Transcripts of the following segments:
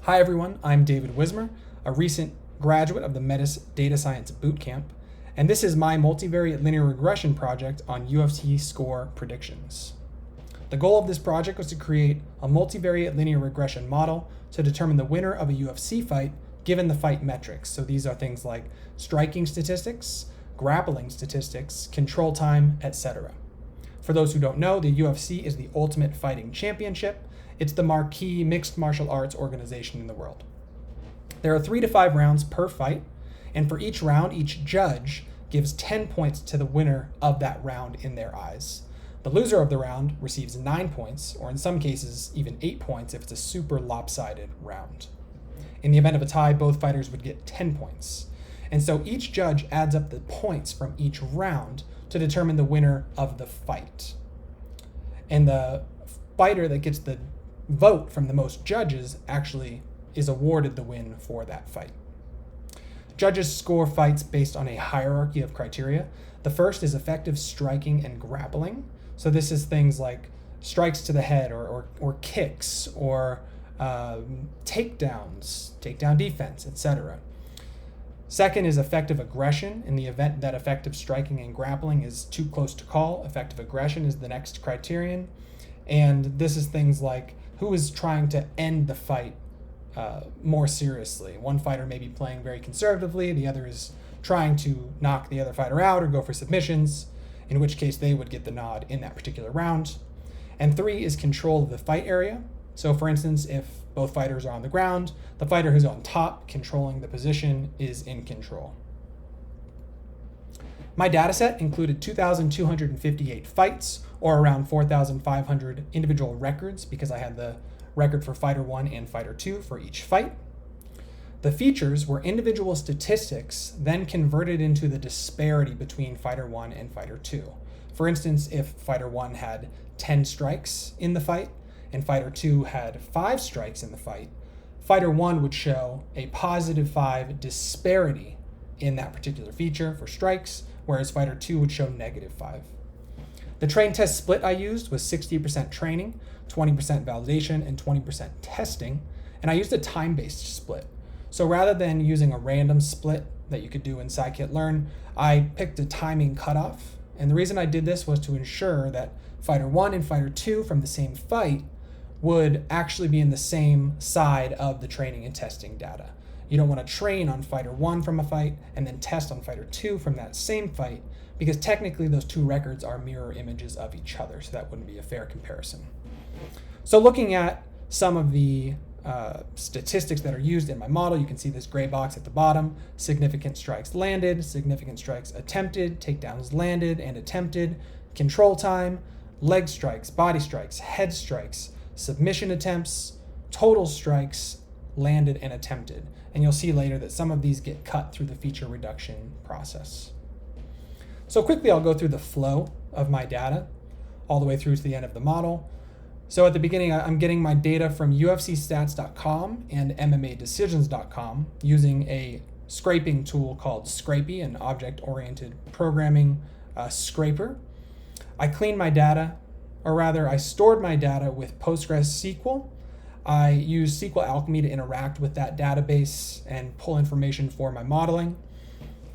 Hi everyone, I'm David Wismer, a recent graduate of the Metis Data Science Bootcamp, and this is my multivariate linear regression project on UFC score predictions. The goal of this project was to create a multivariate linear regression model to determine the winner of a UFC fight given the fight metrics. So these are things like striking statistics, grappling statistics, control time, etc. For those who don't know, the UFC is the Ultimate Fighting Championship. It's the marquee mixed martial arts organization in the world. There are 3 to 5 rounds per fight, and for each round, each judge gives 10 points to the winner of that round in their eyes. The loser of the round receives 9 points, or in some cases, even 8 points if it's a super lopsided round. In the event of a tie, both fighters would get 10 points. And so each judge adds up the points from each round to determine the winner of the fight. And the fighter that gets the vote from the most judges actually is awarded the win for that fight. Judges score fights based on a hierarchy of criteria. The first is effective striking and grappling. So this is things like strikes to the head or kicks or takedowns, takedown defense, etc. Second is effective aggression. In the event that effective striking and grappling is too close to call, effective aggression is the next criterion. And this is things like who is trying to end the fight more seriously. One fighter may be playing very conservatively, the other is trying to knock the other fighter out or go for submissions, in which case they would get the nod in that particular round. And 3 is control of the fight area. So for instance, if both fighters are on the ground, the fighter who's on top controlling the position is in control. My dataset included 2,258 fights, or around 4,500 individual records, because I had the record for Fighter 1 and Fighter 2 for each fight. The features were individual statistics then converted into the disparity between Fighter 1 and Fighter 2. For instance, if Fighter 1 had 10 strikes in the fight, and Fighter 2 had 5 strikes in the fight, Fighter 1 would show a positive 5 disparity in that particular feature for strikes, whereas Fighter 2 would show negative 5. The train test split I used was 60% training, 20% validation, and 20% testing, and I used a time-based split. So rather than using a random split that you could do in scikit-learn, I picked a timing cutoff, and the reason I did this was to ensure that Fighter 1 and Fighter 2 from the same fight would actually be in the same side of the training and testing data. You don't want to train on Fighter 1 from a fight and then test on Fighter 2 from that same fight, because technically those 2 records are mirror images of each other, so that wouldn't be a fair comparison. So looking at some of the statistics that are used in my model, you can see this gray box at the bottom: significant strikes landed, significant strikes attempted, takedowns landed and attempted, control time, leg strikes, body strikes, head strikes, submission attempts, total strikes landed and attempted. And you'll see later that some of these get cut through the feature reduction process. So quickly, I'll go through the flow of my data all the way through to the end of the model. So at the beginning, I'm getting my data from UFCstats.com and MMAdecisions.com using a scraping tool called Scrapy, an object-oriented programming scraper. I cleaned my data, or rather, I stored my data with PostgreSQL. I used SQL Alchemy to interact with that database and pull information for my modeling.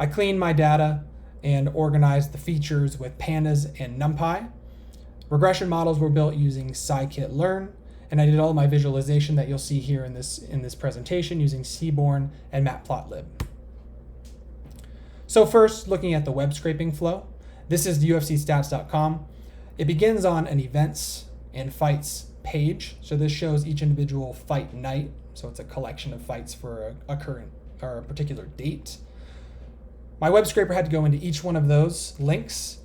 I cleaned my data and organized the features with pandas and NumPy. Regression models were built using scikit-learn, and I did all my visualization that you'll see here in this presentation using Seaborn and Matplotlib. So first, looking at the web scraping flow, this is UFCstats.com. It begins on an events and fights page. So this shows each individual fight night. So it's a collection of fights for a current or a particular date. My web scraper had to go into each one of those links,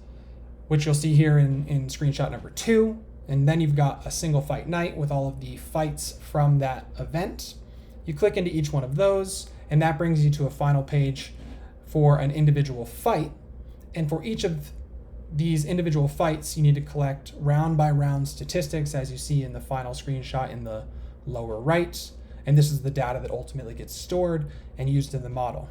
which you'll see here in screenshot number 2. And then you've got a single fight night with all of the fights from that event. You click into each one of those, and that brings you to a final page for an individual fight. And for each of these individual fights, you need to collect round by round statistics, as you see in the final screenshot in the lower right. And this is the data that ultimately gets stored and used in the model.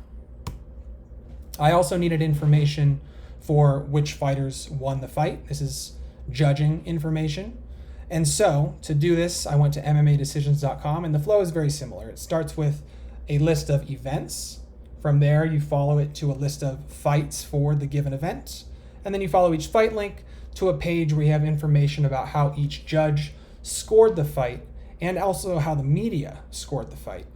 I also needed information for which fighters won the fight. This is judging information. And so to do this, I went to MMAdecisions.com, and the flow is very similar. It starts with a list of events. From there, you follow it to a list of fights for the given event. And then you follow each fight link to a page where you have information about how each judge scored the fight and also how the media scored the fight.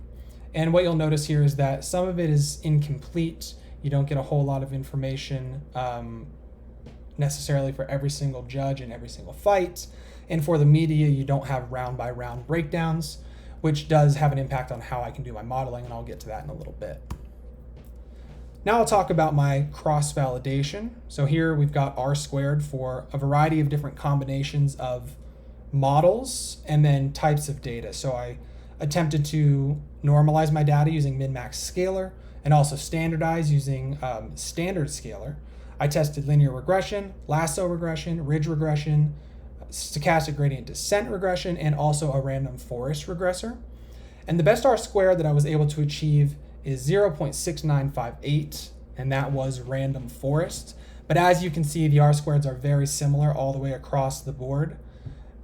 And what you'll notice here is that some of it is incomplete. You don't get a whole lot of information necessarily for every single judge in every single fight. And for the media, you don't have round by round breakdowns, which does have an impact on how I can do my modeling, and I'll get to that in a little bit. Now I'll talk about my cross-validation. So here we've got R squared for a variety of different combinations of models and then types of data. So I attempted to normalize my data using min-max scalar and also standardize using standard scalar. I tested linear regression, lasso regression, ridge regression, stochastic gradient descent regression, and also a random forest regressor. And the best R squared that I was able to achieve is 0.6958, and that was random forest. But as you can see, the R squareds are very similar all the way across the board.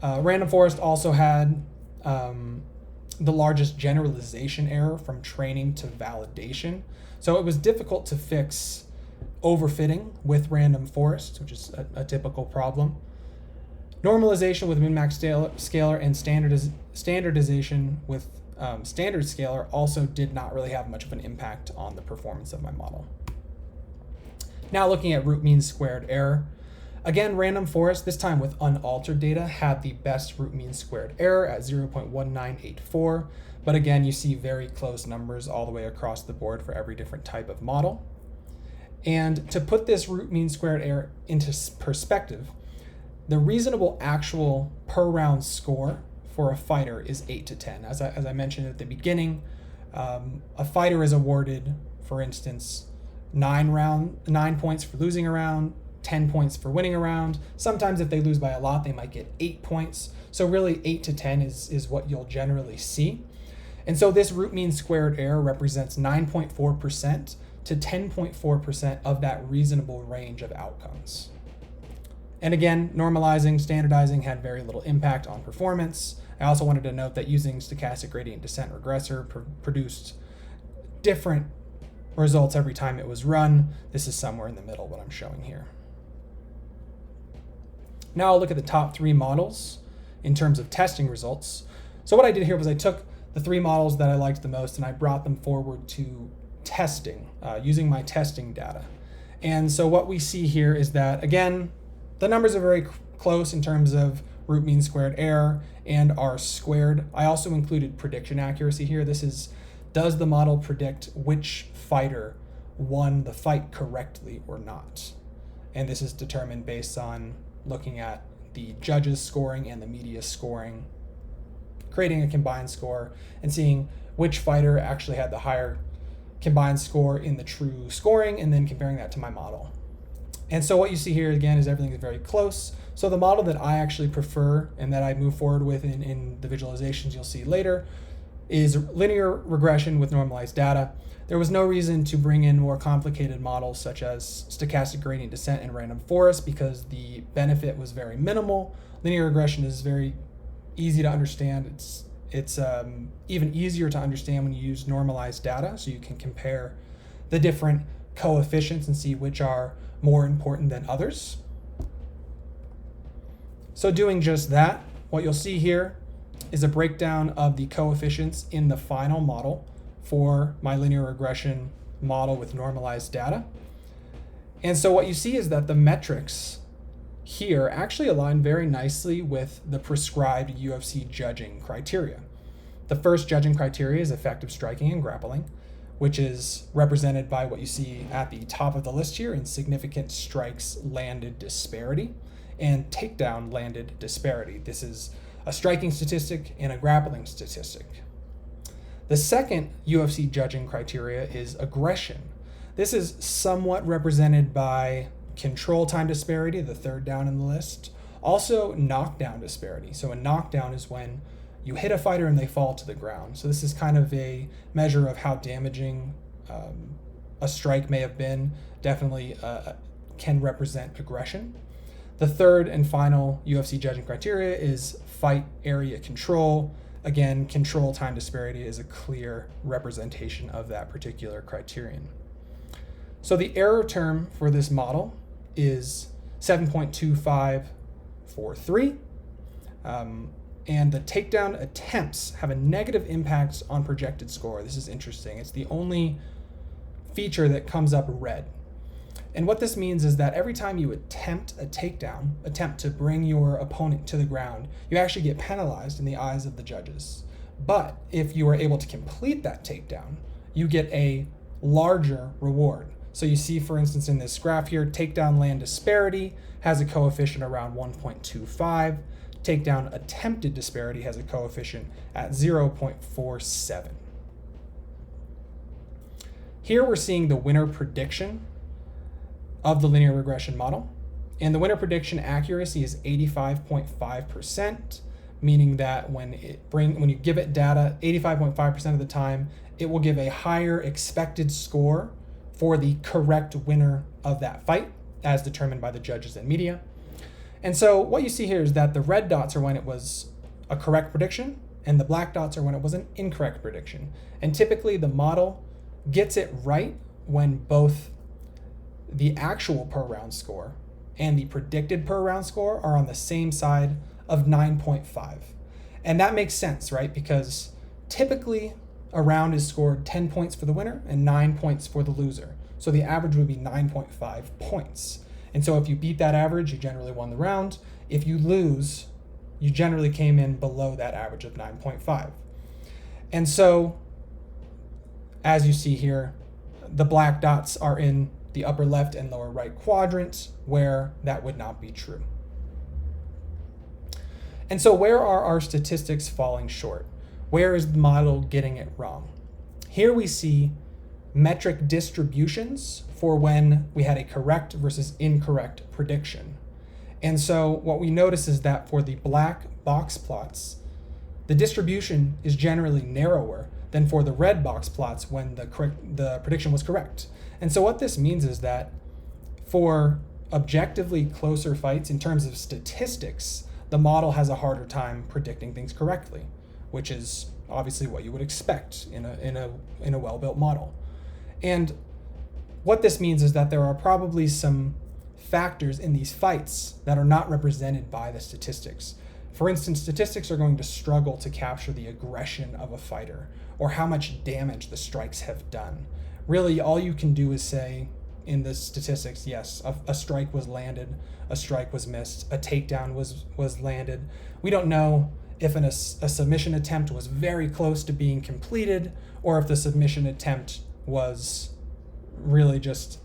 Random forest also had the largest generalization error from training to validation. So it was difficult to fix overfitting with random forest, which is a typical problem. Normalization with min-max scalar and standardization with standard scalar also did not really have much of an impact on the performance of my model. Now looking at root mean squared error. Again, random forest, this time with unaltered data, had the best root mean squared error at 0.1984. But again, you see very close numbers all the way across the board for every different type of model. And to put this root mean squared error into perspective, the reasonable actual per round score for a fighter is 8 to 10. As I mentioned at the beginning, a fighter is awarded, for instance, 9 points for losing a round, 10 points for winning a round. Sometimes if they lose by a lot, they might get 8 points. So really 8 to 10 is what you'll generally see. And so this root mean squared error represents 9.4% to 10.4% of that reasonable range of outcomes. And again, normalizing, standardizing had very little impact on performance. I also wanted to note that using stochastic gradient descent regressor produced different results every time it was run. This is somewhere in the middle, what I'm showing here. Now I'll look at the top 3 models in terms of testing results. So what I did here was I took the 3 models that I liked the most and I brought them forward to testing using my testing data. And so what we see here is that, again, the numbers are very close in terms of root mean squared error and R squared. I also included prediction accuracy here. This is, does the model predict which fighter won the fight correctly or not? And this is determined based on looking at the judges scoring and the media scoring, creating a combined score and seeing which fighter actually had the higher combined score in the true scoring and then comparing that to my model. And so what you see here again is everything is very close. So the model that I actually prefer and that I move forward with in the visualizations you'll see later is linear regression with normalized data. There was no reason to bring in more complicated models such as stochastic gradient descent and random forest because the benefit was very minimal. Linear regression is very easy to understand. It's even easier to understand when you use normalized data, so you can compare the different coefficients and see which are more important than others. So doing just that, what you'll see here is a breakdown of the coefficients in the final model for my linear regression model with normalized data. And so what you see is that the metrics here actually align very nicely with the prescribed UFC judging criteria. The first judging criteria is effective striking and grappling, which is represented by what you see at the top of the list here in significant strikes landed disparity and takedown landed disparity. This is a striking statistic and a grappling statistic. The second UFC judging criteria is aggression. This is somewhat represented by control time disparity, the third down in the list. Also knockdown disparity. So a knockdown is when you hit a fighter and they fall to the ground. So this is kind of a measure of how damaging a strike may have been. Definitely can represent aggression. The third and final UFC judging criteria is fight area control. Again, control time disparity is a clear representation of that particular criterion. So the error term for this model is 7.2543. And the takedown attempts have a negative impact on projected score. This is interesting. It's the only feature that comes up red. And what this means is that every time you attempt a takedown, attempt to bring your opponent to the ground, you actually get penalized in the eyes of the judges. But if you are able to complete that takedown, you get a larger reward. So you see, for instance, in this graph here, takedown land disparity has a coefficient around 1.25. Takedown attempted disparity has a coefficient at 0.47. Here we're seeing the winner prediction of the linear regression model. And the winner prediction accuracy is 85.5%, meaning that when you give it data 85.5% of the time, it will give a higher expected score for the correct winner of that fight, as determined by the judges and media. And so what you see here is that the red dots are when it was a correct prediction, and the black dots are when it was an incorrect prediction. And typically the model gets it right when both the actual per round score and the predicted per round score are on the same side of 9.5. And that makes sense, right? Because typically a round is scored 10 points for the winner and 9 points for the loser. So the average would be 9.5 points. And so if you beat that average, you generally won the round. If you lose, you generally came in below that average of 9.5. And so, as you see here, the black dots are in the upper left and lower right quadrant, where that would not be true. And so where are our statistics falling short? Where is the model getting it wrong? Here we see metric distributions for when we had a correct versus incorrect prediction. And so what we notice is that for the black box plots, the distribution is generally narrower than for the red box plots when the prediction was correct. And so what this means is that for objectively closer fights in terms of statistics, the model has a harder time predicting things correctly, which is obviously what you would expect in a well-built model. And what this means is that there are probably some factors in these fights that are not represented by the statistics. For instance, statistics are going to struggle to capture the aggression of a fighter or how much damage the strikes have done. Really, all you can do is say in the statistics, yes, a strike was landed, a strike was missed, a takedown was landed. We don't know if a submission attempt was very close to being completed or if the submission attempt was really just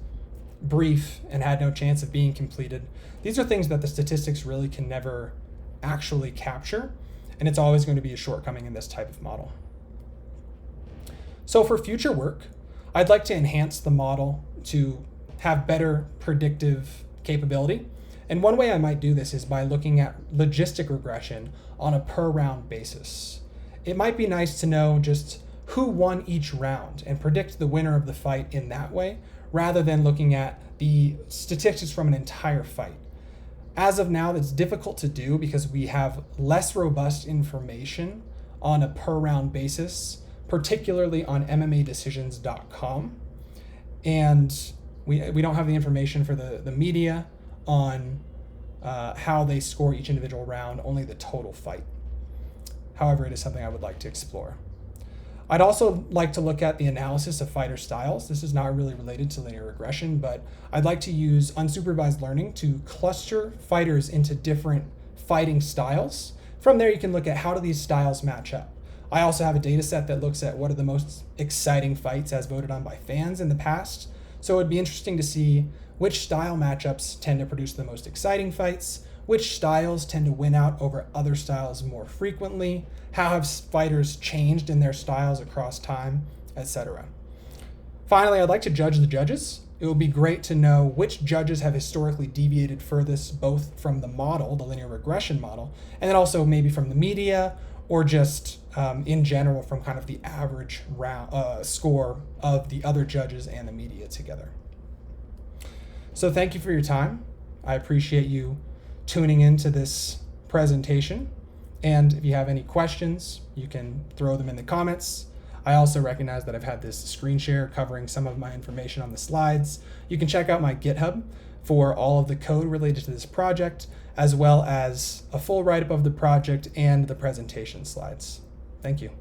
brief and had no chance of being completed. These are things that the statistics really can never actually capture, and it's always going to be a shortcoming in this type of model. So for future work, I'd like to enhance the model to have better predictive capability. And one way I might do this is by looking at logistic regression on a per round basis. It might be nice to know just who won each round and predict the winner of the fight in that way, rather than looking at the statistics from an entire fight. As of now, that's difficult to do because we have less robust information on a per round basis, particularly on MMAdecisions.com. And we don't have the information for the media on how they score each individual round, only the total fight. However, it is something I would like to explore. I'd also like to look at the analysis of fighter styles. This is not really related to linear regression, but I'd like to use unsupervised learning to cluster fighters into different fighting styles. From there, you can look at how do these styles match up. I also have a data set that looks at what are the most exciting fights as voted on by fans in the past. So it'd be interesting to see which style matchups tend to produce the most exciting fights, which styles tend to win out over other styles more frequently, how have fighters changed in their styles across time, etc. Finally, I'd like to judge the judges. It would be great to know which judges have historically deviated furthest, both from the model, the linear regression model, and then also maybe from the media, or just in general from kind of the average score of the other judges and the media together. So thank you for your time. I appreciate you tuning into this presentation. And if you have any questions, you can throw them in the comments. I also recognize that I've had this screen share covering some of my information on the slides. You can check out my GitHub for all of the code related to this project, as well as a full write-up of the project and the presentation slides. Thank you.